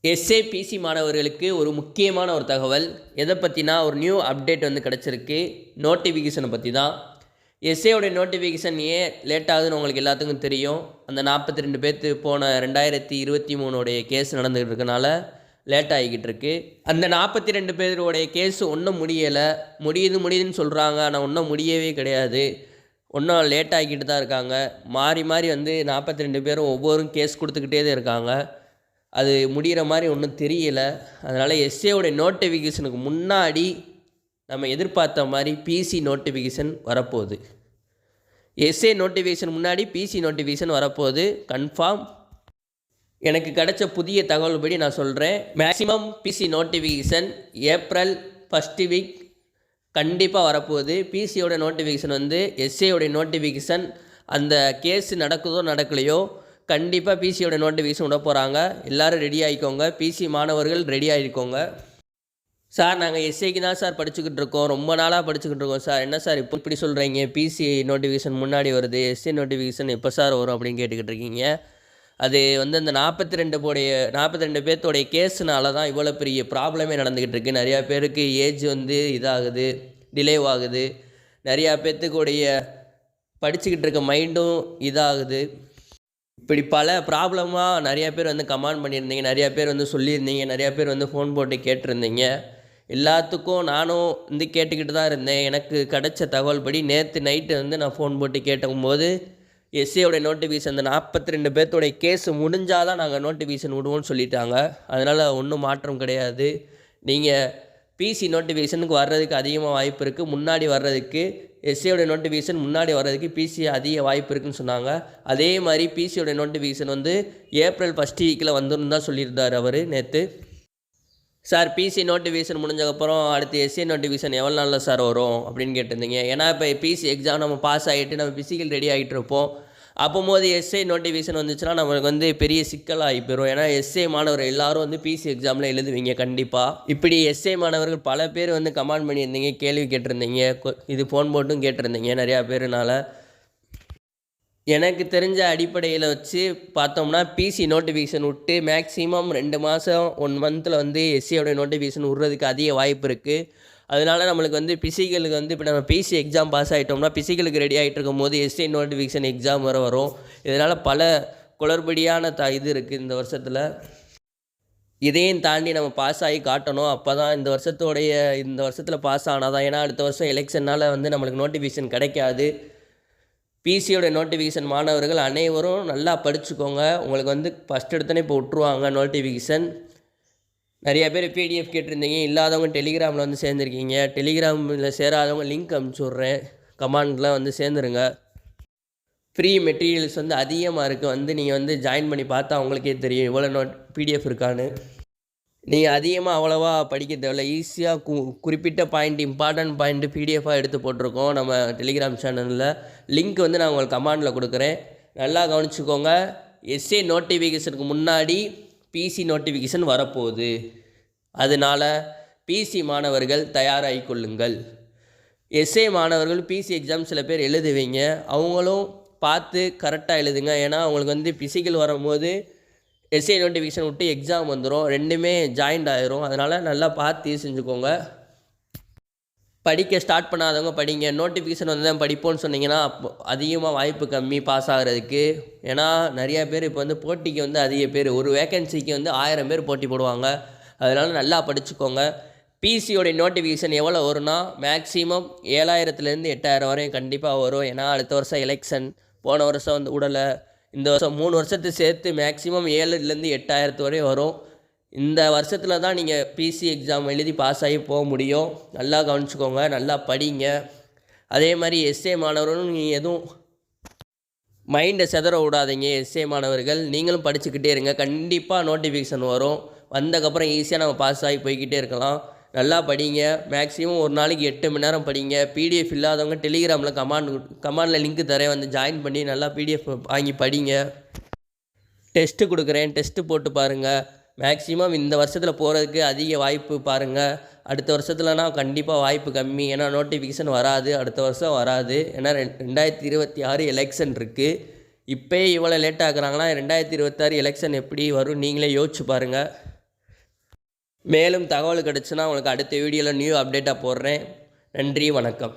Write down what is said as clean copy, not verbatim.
எஸ்ஏபிசி மாணவர்களுக்கு ஒரு முக்கியமான ஒரு தகவல். எதை பற்றினா ஒரு நியூ அப்டேட் வந்து கிடச்சிருக்கு. நோட்டிஃபிகேஷனை பற்றி தான். எஸ்ஏயோடைய நோட்டிஃபிகேஷன் ஏன் லேட் ஆகுதுன்னு உங்களுக்கு எல்லாத்துக்கும் தெரியும். அந்த 42 பேர்த்து போன 2023 கேஸ் நடந்துகிட்டு இருக்கனால லேட் ஆகிக்கிட்டு இருக்கு. அந்த 42 பேருடைய கேஸ் ஒன்றும் முடியலை. முடியுதுன்னு சொல்கிறாங்க, ஆனால் ஒன்றும் முடியவே கிடையாது. ஒன்றும் லேட் ஆகிக்கிட்டு தான் இருக்காங்க. மாறி மாறி வந்து 42 பேரும் ஒவ்வொரும் கேஸ் கொடுத்துக்கிட்டே தான் இருக்காங்க. அது முடிகிற மாதிரி ஒன்றும் தெரியலை. அதனால் எஸ்ஏவோடைய நோட்டிஃபிகேஷனுக்கு முன்னாடி நம்ம எதிர்பார்த்த மாதிரி பிசி நோட்டிஃபிகேஷன் வரப்போகுது. எஸ்ஏ நோட்டிஃபிகேஷன் முன்னாடி பிசி நோட்டிஃபிகேஷன் வரப்போகுது கன்ஃபார்ம். எனக்கு கிடைச்ச புதிய தகவல் படி நான் சொல்கிறேன். Maximum PC notification April first week கண்டிப்பாக வரப்போகுது. பிசியோட நோட்டிஃபிகேஷன் வந்து எஸ்ஏயோடைய நோட்டிஃபிகேஷன் அந்த கேஸ் நடக்குதோ நடக்கலையோ கண்டிப்பாக பிசியோட நோட்டிஃபிகேஷன் விட போகிறாங்க. எல்லோரும் ரெடி ஆகிக்கோங்க. பிசி மாணவர்கள் ரெடி ஆகிக்கோங்க. சார் நாங்கள் எஸ்ஏக்கு தான் சார் படிச்சுக்கிட்டு இருக்கோம், ரொம்ப நாளாக படிச்சுக்கிட்டு இருக்கோம் சார். என்ன சார் இப்படி சொல்கிறீங்க? பிசி நோட்டிஃபிகேஷன் முன்னாடி வருது, எஸ்ஏ நோட்டிஃபிகேஷன் எப்போ சார் வரும் அப்படின்னு கேட்டுக்கிட்டு இருக்கீங்க. அது வந்து அந்த 42 பேர்த்தோடைய கேஸுனால தான் இவ்வளோ பெரிய ப்ராப்ளமே நடந்துக்கிட்டு இருக்குது. நிறையா பேருக்கு ஏஜ் வந்து இதாகுது, டிலே ஆகுது. நிறையா பேர்த்துக்குடைய படிச்சுக்கிட்டு இருக்க மைண்டும் இதாகுது. இப்படி பல ப்ராப்ளமாக நிறையா பேர் வந்து கமெண்ட் பண்ணியிருந்தீங்க, நிறையா பேர் வந்து சொல்லியிருந்தீங்க, நிறையா பேர் வந்து ஃபோன் போட்டு கேட்டிருந்தீங்க. எல்லாத்துக்கும் நானும் வந்து கேட்டுக்கிட்டு தான் இருந்தேன். எனக்கு கிடைச்ச தகவல் படி நேற்று நைட்டு வந்து நான் ஃபோன் போட்டு கேட்கும்போது எஸ்ஏயோடைய நோட்டிஃபிகேஷன் அந்த 42 பேர்த்தோடைய கேஸ் முடிஞ்சால் தான் நாங்கள் நோட்டிஃபிகேஷன் விடுவோம்னு சொல்லிட்டாங்க. அதனால் ஒன்றும் மாற்றம் கிடையாது. நீங்கள் பிசி நோட்டிஃபிகேஷனுக்கு வர்றதுக்கு அதிகமாக வாய்ப்பு இருக்குது. முன்னாடி வர்றதுக்கு எஸ்ஏயோடைய நோட்டிஃபிகேஷன் முன்னாடி வர்றதுக்கு பிசி அதிக வாய்ப்பு இருக்குதுன்னு சொன்னாங்க. அதே மாதிரி பிசியோடைய நோட்டிஃபிகேஷன் வந்து ஏப்ரல் ஃபஸ்ட் வீக்கில் வந்துன்னு தான் சொல்லியிருந்தார் அவர் நேற்று. சார் பிசி நோட்டிஃபிகேஷன் முடிஞ்சக்கப்புறம் அடுத்து எஸ்ஏ நோட்டிஃபிகேஷன் எவ்வளோ நாளில் சார் வரும் அப்படின்னு கேட்டிருந்தீங்க. ஏன்னா இப்போ பிசி எக்ஸாம் நம்ம பாஸ் ஆகிட்டு நம்ம ஃபிசிக்கல் ரெடி ஆகிட்டு இருப்போம். அப்போது எஸ்ஏ நோட்டிஃபிகேஷன் வந்துச்சுன்னா நம்மளுக்கு வந்து பெரிய சிக்கலாகி போயிடும். ஏன்னா எஸ்ஏ மாணவர்கள் எல்லோரும் வந்து பிசி எக்ஸாமில் எழுதுவீங்க கண்டிப்பாக. இப்படி எஸ்ஏ மாணவர்கள் பல பேர் வந்து கமெண்ட் பண்ணியிருந்தீங்க, கேள்வி கேட்டிருந்தீங்க, இது ஃபோன் போட்டும் கேட்டிருந்தீங்க நிறையா பேருனால. எனக்கு தெரிஞ்ச அடிப்படையில் வச்சு பார்த்தோம்னா பிசி நோட்டிஃபிகேஷன் விட்டு மேக்ஸிமம் 2 மாதம் 1 மந்தில் வந்து எஸ்சியோடைய நோட்டிஃபிகேஷன் விட்றதுக்கு அதிக வாய்ப்பு இருக்குது. அதனால நம்மளுக்கு வந்து பிசிக்கலுக்கு வந்து இப்போ நம்ம பிசி எக்ஸாம் பாஸ் ஆகிட்டோம்னா பிசிக்கலுக்கு ரெடி ஆகிட்டு இருக்கும்போது எஸ்ஏ நோட்டிஃபிகேஷன் எக்ஸாம் வரும். இதனால் பல குளறுபடியான இது இருக்குது இந்த வருஷத்தில். இதையும் தாண்டி நம்ம பாஸ் ஆகி காட்டணும். அப்போ தான் இந்த வருஷத்தில் பாஸ் ஆனால் தான். ஏன்னா அடுத்த வருஷம் எலெக்ஷனால் வந்து நம்மளுக்கு நோட்டிஃபிகேஷன் கிடைக்காது. பிசியோட நோட்டிஃபிகேஷன் மாணவர்கள் அனைவரும் நல்லா படிச்சுக்கோங்க. உங்களுக்கு வந்து ஃபஸ்ட் எடுத்தோன்னே இப்போ விட்ருவாங்க நோட்டிஃபிகேஷன். நிறையா பேர் பிடிஎஃப் கேட்டிருந்தீங்க, இல்லாதவங்க டெலிகிராமில் வந்து சேர்ந்துருக்கீங்க. டெலிகிராமில் சேராதவங்க லிங்க் அனுப்பிச்சி விட்றேன், கமாண்டில் வந்து சேர்ந்துருங்க. ஃப்ரீ மெட்டீரியல்ஸ் வந்து அதிகமாக இருக்குது. வந்து நீங்கள் வந்து ஜாயின் பண்ணி பார்த்தா அவங்களுக்கே தெரியும் இவ்வளோ பிடிஎஃப் இருக்கான்னு. நீங்கள் அதிகமாக அவ்வளோவா படிக்க தேவையில்ல. ஈஸியாக குறிப்பிட்ட இம்பார்ட்டன்ட் பாயிண்ட்டு பிடிஎஃபாக எடுத்து போட்டிருக்கோம் நம்ம டெலிகிராம் சேனலில். லிங்க் வந்து நான் உங்களுக்கு கமாண்டில் கொடுக்குறேன், நல்லா கவனிச்சுக்கோங்க. எஸ்ஏ நோட்டிஃபிகேஷனுக்கு முன்னாடி பிசி நோட்டிஃபிகேஷன் வரப்போகுது. அதனால் பிசி மாணவர்கள் தயாராகி கொள்ளுங்கள். எஸ்ஏ மாணவர்கள் பிசி எக்ஸாம் சில பேர் எழுதுவீங்க, அவங்களும் பார்த்து கரெக்டாக எழுதுங்க. ஏன்னா அவங்களுக்கு வந்து பிசிக்கல் வரும்போது எஸ்ஏ நோட்டிஃபிகேஷன் விட்டு எக்ஸாம் வந்துடும், ரெண்டுமே ஜாயிண்ட் ஆகிரும். அதனால் நல்லா பார்த்து செஞ்சுக்கோங்க. படிக்க ஸ்டார்ட் பண்ணாதவங்க படிங்க. நோட்டிஃபிகேஷன் வந்து தான் படிப்போன்னு சொன்னீங்கன்னா அப்போ அதிகமாக வாய்ப்பு கம்மி பாஸ் ஆகிறதுக்கு. ஏன்னா நிறையா பேர் இப்போ வந்து போட்டிக்கு வந்து அதிக பேர், ஒரு வேக்கன்சிக்கு வந்து 1000 பேர் போட்டி போடுவாங்க. அதனால் நல்லா படிச்சுக்கோங்க. பிசியோடைய நோட்டிஃபிகேஷன் எவ்வளோ வரும்னா மேக்ஸிமம் 7000லேருந்து 8000 வரையும் கண்டிப்பாக வரும். ஏன்னா அடுத்த வருஷம் எலெக்ஷன், போன வருஷம் வந்து உடலை, இந்த வருஷம் 3 வருஷத்தை சேர்த்து மேக்ஸிமம் 7000லேருந்து 8000 வரை வரும். இந்த வருஷத்தில் தான் நீங்கள் பிசி எக்ஸாம் எழுதி பாஸ் ஆகி போக முடியும். நல்லா கவனிச்சுக்கோங்க, நல்லா படிங்க. அதே மாதிரி எஸ்ஏ மாணவர்களும் நீங்கள் எதுவும் மைண்டை செதற விடாதீங்க. எஸ்ஏ மாணவர்கள் நீங்களும் படிச்சுக்கிட்டே இருங்க, கண்டிப்பாக நோட்டிஃபிகேஷன் வரும். வந்ததுக்கப்புறம் ஈஸியாக நம்ம பாஸ் ஆகி போய்கிட்டே இருக்கலாம். நல்லா படிங்க. மேக்ஸிமம் ஒரு நாளைக்கு 8 மணி நேரம் படிங்க. பிடிஎஃப் இல்லாதவங்க டெலிகிராமில் கமாண்டில் லிங்க்கு தரேன், வந்து ஜாயின் பண்ணி நல்லா பிடிஎஃப் வாங்கி படிங்க. டெஸ்ட்டு கொடுக்குறேன், டெஸ்ட்டு போட்டு பாருங்கள். மேக்ஸிமம் இந்த வருஷத்தில் போகிறதுக்கு அதிக வாய்ப்பு பாருங்கள். அடுத்த வருஷத்துலனா கண்டிப்பாக வாய்ப்பு கம்மி. ஏன்னா நோட்டிஃபிகேஷன் வராது, அடுத்த வருஷம் வராது. ஏன்னா 2026 எலெக்ஷன் இருக்குது. இப்போயே இவ்வளோ லேட் ஆகுறாங்கன்னா 2026 எலெக்ஷன் எப்படி வரும் நீங்களே யோசிச்சு பாருங்கள். மேலும் தகவல் கிடச்சுன்னா உங்களுக்கு அடுத்த வீடியோவில் நியூ அப்டேட்டாக போடுறேன். நன்றி, வணக்கம்.